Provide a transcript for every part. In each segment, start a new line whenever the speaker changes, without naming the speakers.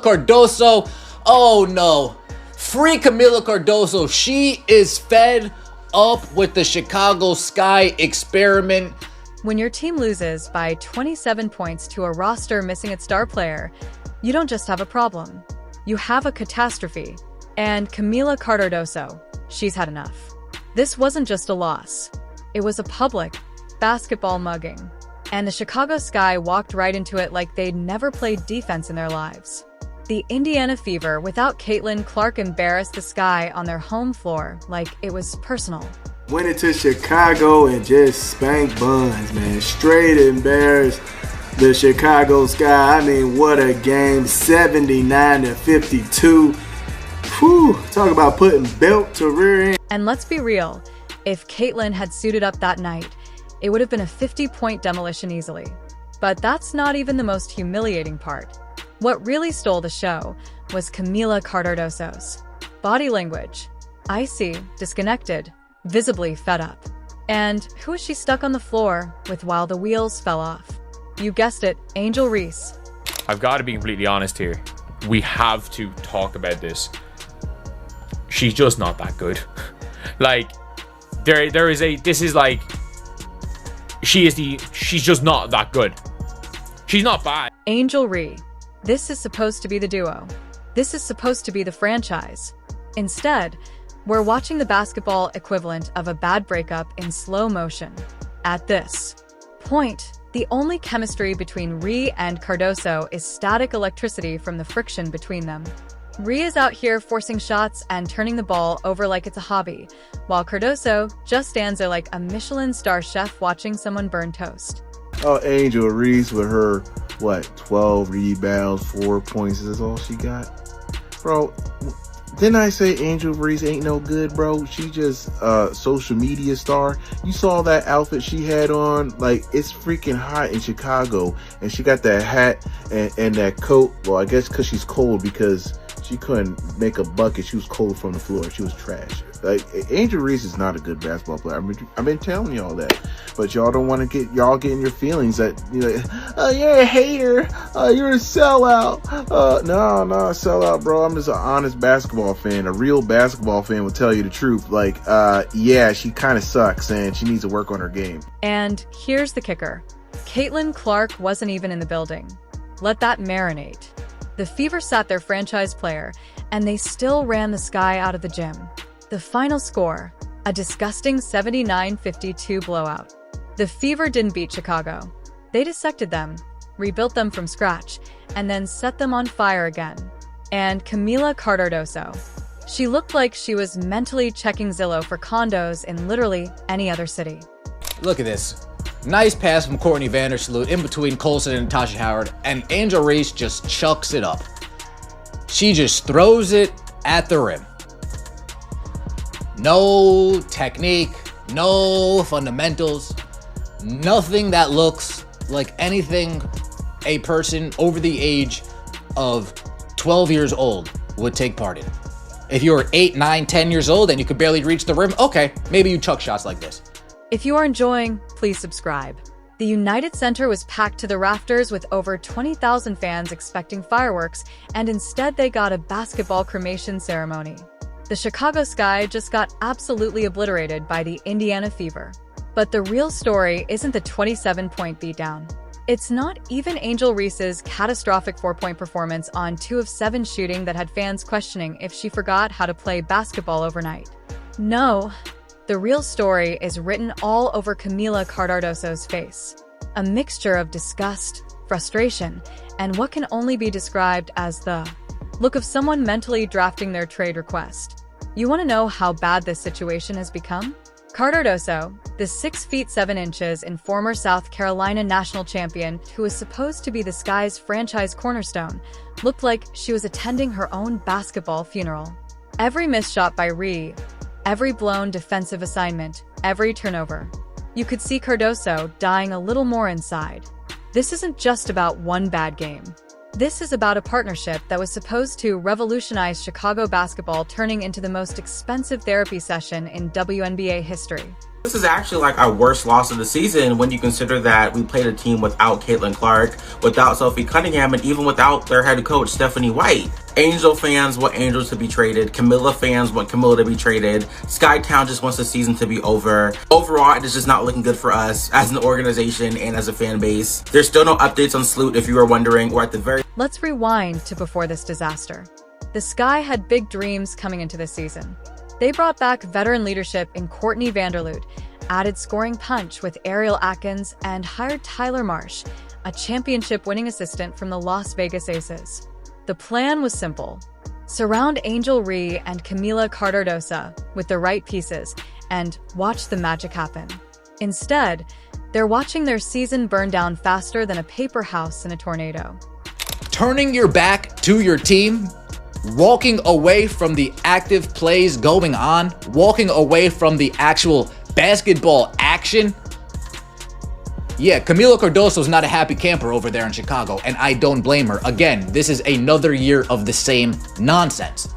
Cardoso. Oh no. Free Kamilla Cardoso. She is fed up with the Chicago Sky experiment.
When your team loses by 27 points to a roster missing its star player, you don't just have a problem. You have a catastrophe. And Kamilla Cardoso, she's had enough. This wasn't just a loss. It was a public basketball mugging. And the Chicago Sky walked right into it like they'd never played defense in their lives. The Indiana Fever, without Caitlin Clark, embarrassed the Sky on their home floor like it was personal.
Went into Chicago and just spanked buns, man. Straight embarrassed the Chicago Sky. I mean, what a game. 79-52. Whew, talk about putting belt to rear end.
And let's be real, if Caitlin had suited up that night, it would have been a 50-point demolition easily. But that's not even the most humiliating part. What really stole the show was Kamilla Cardoso's body language. Icy, disconnected, visibly fed up. And who was she stuck on the floor with while the wheels fell off? You guessed it, Angel Reese.
I've got to be completely honest here. We have to talk about this. She's just not that good. Like, she's just not that good. She's not bad.
Angel Reese. This is supposed to be the duo. This is supposed to be the franchise. Instead, we're watching the basketball equivalent of a bad breakup in slow motion. At this point, the only chemistry between Reese and Cardoso is static electricity from the friction between them. Reese is out here forcing shots and turning the ball over like it's a hobby, while Cardoso just stands there like a Michelin star chef watching someone burn toast.
Oh, Angel Reese with her, 12 rebounds, 4 points is all she got? Bro, didn't I say Angel Reese ain't no good, bro? She just social media star. You saw that outfit she had on? Like, it's freaking hot in Chicago. And she got that hat and that coat. Well, I guess because she's cold, because she couldn't make a bucket. She was cold from the floor. She was trash. Like, Angel Reese is not a good basketball player. I've been telling y'all that. But y'all don't want to get in your feelings that, oh, you're a hater. You're a sellout. No, sellout, bro. I'm just an honest basketball fan. A real basketball fan will tell you the truth. Like, yeah, she kind of sucks and she needs to work on her game.
And here's the kicker. Caitlin Clark wasn't even in the building. Let that marinate. The Fever sat their franchise player, and they still ran the Sky out of the gym. The final score, a disgusting 79-52 blowout. The Fever didn't beat Chicago. They dissected them, rebuilt them from scratch, and then set them on fire again. And Kamilla Cardoso. She looked like she was mentally checking Zillow for condos in literally any other city.
Look at this. Nice pass from Courtney Vandersloot in between Colson and Natasha Howard, and Angel Reese just chucks it up. She just throws it at the rim. No technique, no fundamentals, nothing that looks like anything a person over the age of 12 years old would take part in. If you were 8, 9, 10 years old and you could barely reach the rim, okay, maybe you chuck shots like this.
If you are enjoying, please subscribe. The United Center was packed to the rafters with over 20,000 fans expecting fireworks, and instead they got a basketball cremation ceremony. The Chicago Sky just got absolutely obliterated by the Indiana Fever. But the real story isn't the 27-point beatdown. It's not even Angel Reese's catastrophic 4-point performance on 2 of 7 shooting that had fans questioning if she forgot how to play basketball overnight. No. The real story is written all over Kamilla Cardoso's face. A mixture of disgust, frustration, and what can only be described as the look of someone mentally drafting their trade request. You want to know how bad this situation has become? Cardoso, the 6 feet 7 inches and former South Carolina national champion who was supposed to be the Sky's franchise cornerstone, looked like she was attending her own basketball funeral. Every missed shot by Reese, every blown defensive assignment, every turnover. You could see Cardoso dying a little more inside. This isn't just about one bad game. This is about a partnership that was supposed to revolutionize Chicago basketball, turning into the most expensive therapy session in WNBA history.
This is actually like our worst loss of the season when you consider that we played a team without Caitlin Clark, without Sophie Cunningham, and even without their head coach, Stephanie White. Angel fans want Angel to be traded. Kamilla fans want Kamilla to be traded. Skytown just wants the season to be over. Overall, it is just not looking good for us as an organization and as a fan base. There's still no updates on Sloot if you were wondering, or at the very...
Let's rewind to before this disaster. The Sky had big dreams coming into this season. They brought back veteran leadership in Courtney Vanderloot, added scoring punch with Ariel Atkins, and hired Tyler Marsh, a championship-winning assistant from the Las Vegas Aces. The plan was simple. Surround Angel Reese and Kamilla Cardoso with the right pieces and watch the magic happen. Instead, they're watching their season burn down faster than a paper house in a tornado.
Turning your back to your team, walking away from the active plays going on, walking away from the actual basketball action. Yeah, Kamilla Cardoso's not a happy camper over there in Chicago, and I don't blame her. Again, this is another year of the same nonsense.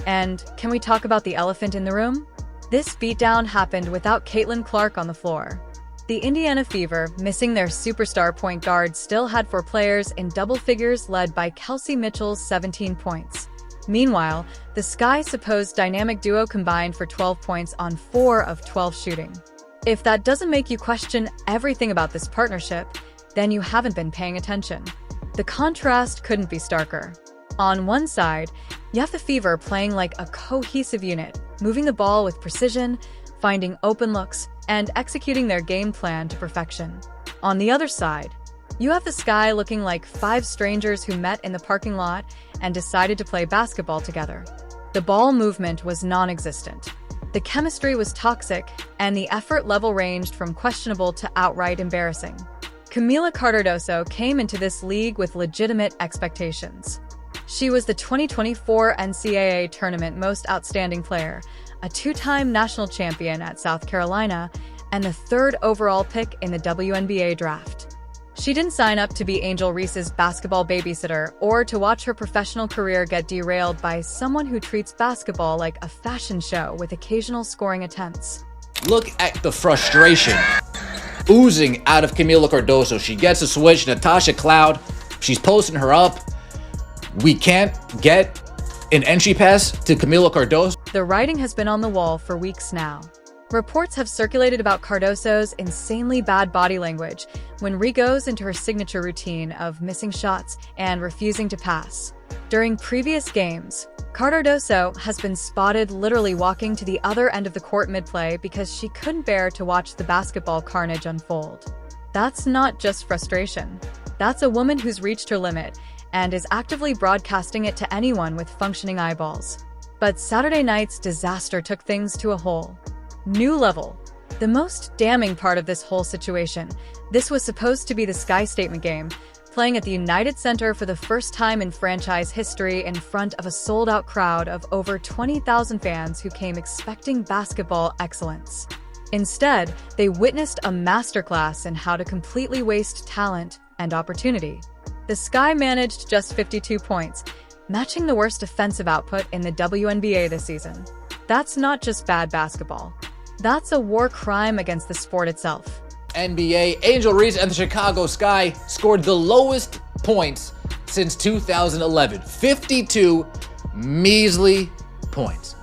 And can we talk about the elephant in the room? This beatdown happened without Caitlin Clark on the floor. The Indiana Fever, missing their superstar point guard, still had 4 players in double figures led by Kelsey Mitchell's 17 points. Meanwhile, the Sky's supposed dynamic duo combined for 12 points on 4 of 12 shooting. If that doesn't make you question everything about this partnership, then you haven't been paying attention. The contrast couldn't be starker. On one side, you have the Fever playing like a cohesive unit, moving the ball with precision, finding open looks, and executing their game plan to perfection. On the other side, you have the Sky looking like 5 strangers who met in the parking lot and decided to play basketball together. The ball movement was non-existent. The chemistry was toxic, and the effort level ranged from questionable to outright embarrassing. Kamilla Cardoso came into this league with legitimate expectations. She was the 2024 NCAA Tournament Most Outstanding Player, a 2-time national champion at South Carolina, and the 3rd overall pick in the WNBA draft. She didn't sign up to be Angel Reese's basketball babysitter or to watch her professional career get derailed by someone who treats basketball like a fashion show with occasional scoring attempts.
Look at the frustration oozing out of Kamilla Cardoso. She gets a switch, Natasha Cloud, she's posting her up. We can't get an entry pass to Kamilla Cardoso.
The writing has been on the wall for weeks now. Reports have circulated about Cardoso's insanely bad body language when Reese goes into her signature routine of missing shots and refusing to pass. During previous games, Cardoso has been spotted literally walking to the other end of the court mid-play because she couldn't bear to watch the basketball carnage unfold. That's not just frustration. That's a woman who's reached her limit and is actively broadcasting it to anyone with functioning eyeballs. But Saturday night's disaster took things to a whole new level. The most damning part of this whole situation, this was supposed to be the Sky statement game, playing at the United Center for the first time in franchise history in front of a sold-out crowd of over 20,000 fans who came expecting basketball excellence. Instead, they witnessed a masterclass in how to completely waste talent and opportunity. The Sky managed just 52 points, matching the worst offensive output in the WNBA this season. That's not just bad basketball. That's a war crime against the sport itself.
NBA, Angel Reese and the Chicago Sky scored the lowest points since 2011. 52 measly points.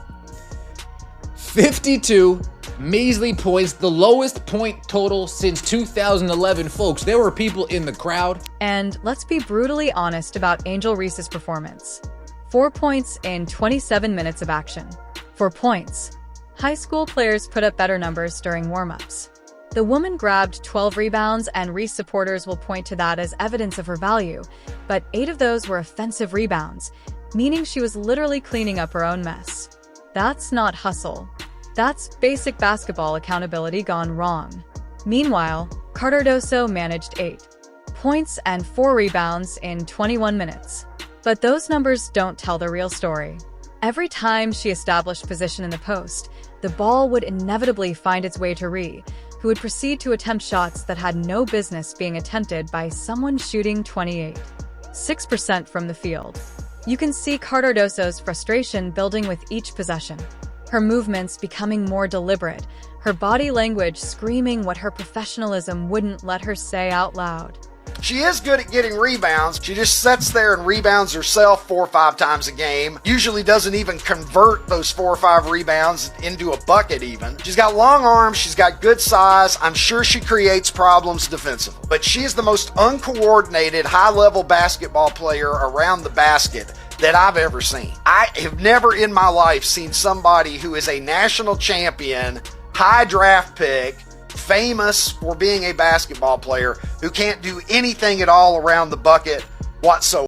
52 measly points, the lowest point total since 2011. Folks, there were people in the crowd.
And let's be brutally honest about Angel Reese's performance. 4 points in 27 minutes of action. 4 points. High school players put up better numbers during warm-ups. The woman grabbed 12 rebounds, and Reese supporters will point to that as evidence of her value, but 8 of those were offensive rebounds, meaning she was literally cleaning up her own mess. That's not hustle. That's basic basketball accountability gone wrong. Meanwhile, Cardoso managed 8 points and 4 rebounds in 21 minutes. But those numbers don't tell the real story. Every time she established position in the post, the ball would inevitably find its way to Reese, who would proceed to attempt shots that had no business being attempted by someone shooting 6% from the field. You can see Cardoso's frustration building with each possession. her movements becoming more deliberate, her body language screaming what her professionalism wouldn't let her say out loud.
She is good at getting rebounds. She just sits there and rebounds herself 4 or 5 times a game. Usually doesn't even convert those 4 or 5 rebounds into a bucket even. She's got long arms. She's got good size. I'm sure she creates problems defensively. But she is the most uncoordinated, high-level basketball player around the basket that I've ever seen. I have never in my life seen somebody who is a national champion, high draft pick, famous for being a basketball player, who can't do anything at all around the bucket whatsoever.